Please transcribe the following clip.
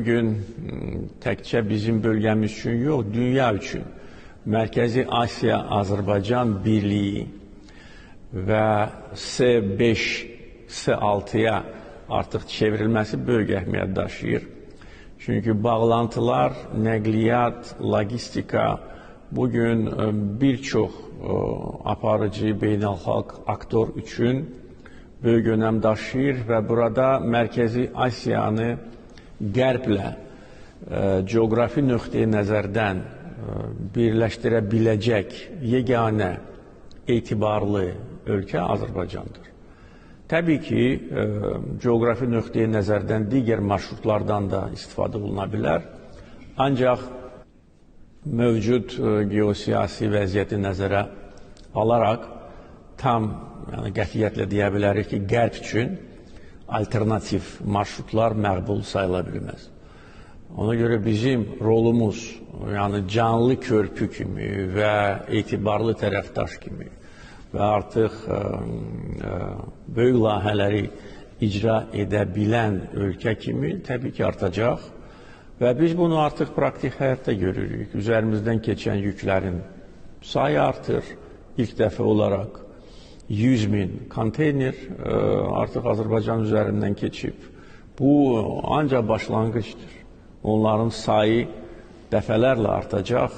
Bugün təkcə bizim bölgəmiz üçün yox, dünya üçün Mərkəzi Asiya Azərbaycan Birliyi və S5, S6-ya artıq çevrilməsi böyük əhəmiyyət daşıyır. Çünki bağlantılar, nəqliyyat, logistika bugün bir çox aparıcı beynəlxalq aktor üçün böyük önəm daşıyır və burada Mərkəzi Asiyanı Qərblə coğrafi nöqteyi nəzərdən birləşdirə biləcək yeganə etibarlı ölkə Azərbaycandır. Təbii ki, coğrafi nöqteyi nəzərdən digər marşrutlardan da istifadə oluna bilər. Ancaq mövcud geosiyasi vəziyyəti nəzərə alaraq tam qətiyyətlə deyə bilərik ki, Qərb üçün alternativ marşrutlar məqbul sayıla bilməz. Ona görə bizim rolumuz, yəni canlı körpü kimi və etibarlı tərəfdaş kimi və artıq böyük layihələri icra edə bilən ölkə kimi təbii ki artacaq və biz bunu artıq praktik həyatda görürük. Üzərimizdən keçən yüklərin sayı artır. İlk dəfə olaraq 100.000 konteyner artıq Azərbaycan üzərindən keçib. Bu ancaq başlanğıcdır. Onların sayı dəfələrlə artacaq.